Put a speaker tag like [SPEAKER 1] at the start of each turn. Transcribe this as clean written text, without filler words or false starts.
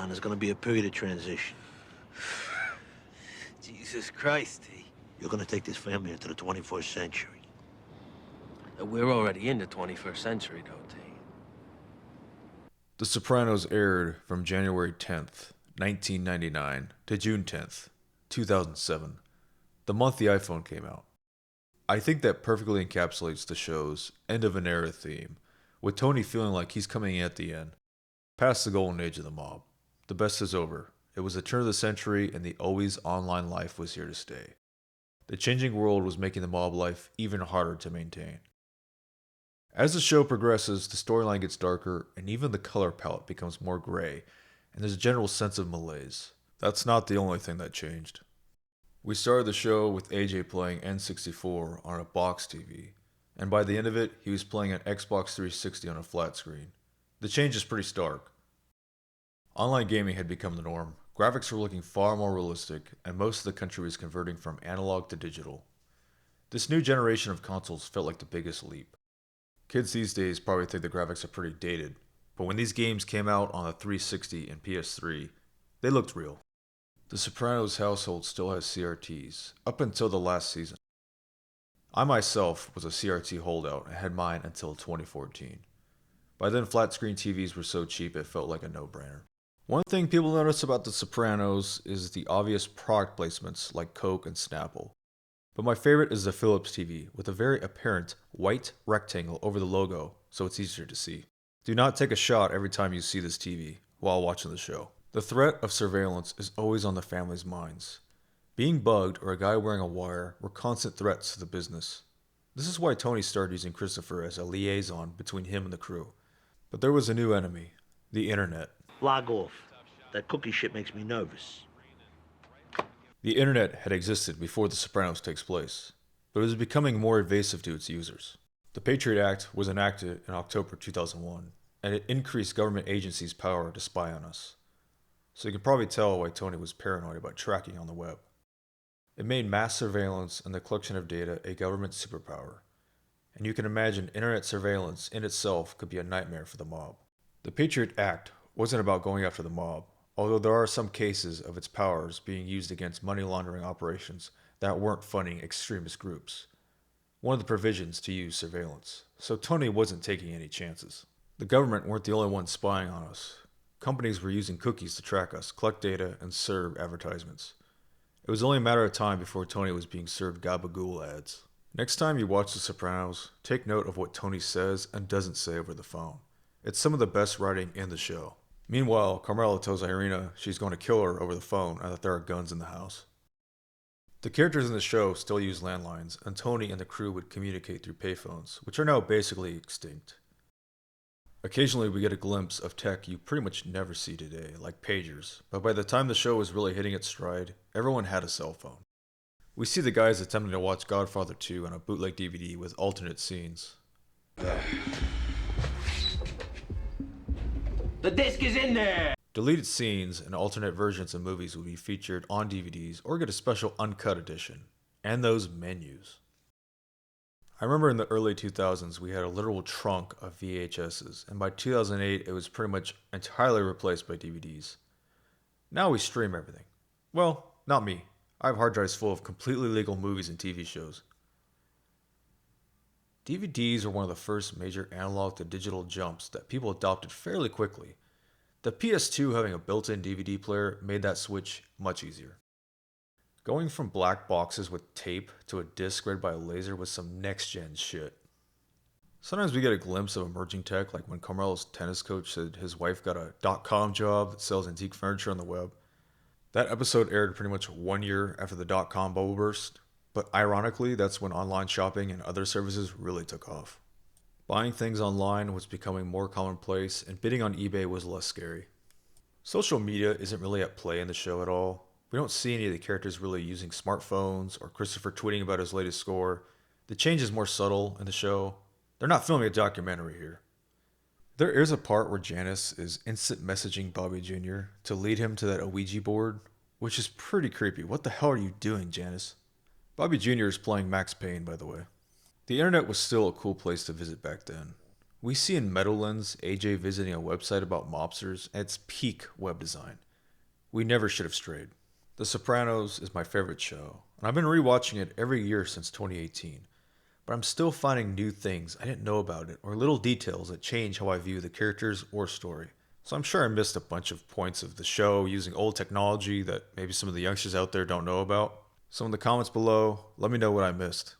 [SPEAKER 1] and there's gonna be a period of transition.
[SPEAKER 2] Jesus Christ, T.
[SPEAKER 1] You're gonna take this family into the 21st century.
[SPEAKER 2] We're already in the 21st century, though, T.
[SPEAKER 3] The Sopranos aired from January 10th, 1999 to June 10th, 2007, the month the iPhone came out. I think that perfectly encapsulates the show's end of an era theme, with Tony feeling like he's coming in at the end, past the golden age of the mob. The best is over. It was the turn of the century and the always online life was here to stay. The changing world was making the mob life even harder to maintain. As the show progresses, the storyline gets darker and even the color palette becomes more gray, and there's a general sense of malaise. That's not the only thing that changed. We started the show with AJ playing N64 on a box TV, and by the end of it, he was playing an Xbox 360 on a flat screen. The change is pretty stark. Online gaming had become the norm. Graphics were looking far more realistic, and most of the country was converting from analog to digital. This new generation of consoles felt like the biggest leap. Kids these days probably think the graphics are pretty dated, but when these games came out on the 360 and PS3, they looked real. The Sopranos household still has CRTs, up until the last season. I myself was a CRT holdout and had mine until 2014. By then, flat screen TVs were so cheap it felt like a no-brainer. One thing people notice about The Sopranos is the obvious product placements like Coke and Snapple. But my favorite is the Philips TV, with a very apparent white rectangle over the logo, so it's easier to see. Do not take a shot every time you see this TV while watching the show. The threat of surveillance is always on the family's minds. Being bugged or a guy wearing a wire were constant threats to the business. This is why Tony started using Christopher as a liaison between him and the crew. But there was a new enemy, the internet.
[SPEAKER 1] Log off. That cookie shit makes me nervous.
[SPEAKER 3] The internet had existed before The Sopranos takes place, but it was becoming more invasive to its users. The Patriot Act was enacted in October 2001, and it increased government agencies' power to spy on us. So you can probably tell why Tony was paranoid about tracking on the web. It made mass surveillance and the collection of data a government superpower, and you can imagine internet surveillance in itself could be a nightmare for the mob. The Patriot Act wasn't about going after the mob, although there are some cases of its powers being used against money laundering operations that weren't funding extremist groups. One of the provisions to use surveillance, so Tony wasn't taking any chances. The government weren't the only ones spying on us. Companies were using cookies to track us, collect data, and serve advertisements. It was only a matter of time before Tony was being served gabagool ads. Next time you watch The Sopranos, take note of what Tony says and doesn't say over the phone. It's some of the best writing in the show. Meanwhile, Carmela tells Irina she's going to kill her over the phone and that there are guns in the house. The characters in the show still use landlines, and Tony and the crew would communicate through payphones, which are now basically extinct. Occasionally we get a glimpse of tech you pretty much never see today, like pagers, but by the time the show was really hitting its stride, everyone had a cell phone. We see the guys attempting to watch Godfather 2 on a bootleg DVD with alternate scenes.
[SPEAKER 2] The disc is in there!
[SPEAKER 3] Deleted scenes and alternate versions of movies would be featured on DVDs or get a special uncut edition. And those menus. I remember in the early 2000s we had a literal trunk of VHSs, and by 2008 it was pretty much entirely replaced by DVDs. Now we stream everything. Well, not me. I have hard drives full of completely legal movies and TV shows. DVDs were one of the first major analog to digital jumps that people adopted fairly quickly. The PS2 having a built-in DVD player made that switch much easier. Going from black boxes with tape to a disc read by a laser was some next-gen shit. Sometimes we get a glimpse of emerging tech, like when Carmelo's tennis coach said his wife got a .com job that sells antique furniture on the web. That episode aired pretty much 1 year after the .com bubble burst, but ironically, that's when online shopping and other services really took off. Buying things online was becoming more commonplace, and bidding on eBay was less scary. Social media isn't really at play in the show at all. We don't see any of the characters really using smartphones or Christopher tweeting about his latest score. The change is more subtle in the show. They're not filming a documentary here. There is a part where Janice is instant messaging Bobby Jr. to lead him to that Ouija board, which is pretty creepy. What the hell are you doing, Janice? Bobby Jr. is playing Max Payne, by the way. The internet was still a cool place to visit back then. We see in Meadowlands AJ visiting a website about mobsters, and it's peak web design. We never should have strayed. The Sopranos is my favorite show, and I've been rewatching it every year since 2018. But I'm still finding new things I didn't know about it, or little details that change how I view the characters or story. So I'm sure I missed a bunch of points of the show using old technology that maybe some of the youngsters out there don't know about. So in the comments below, let me know what I missed.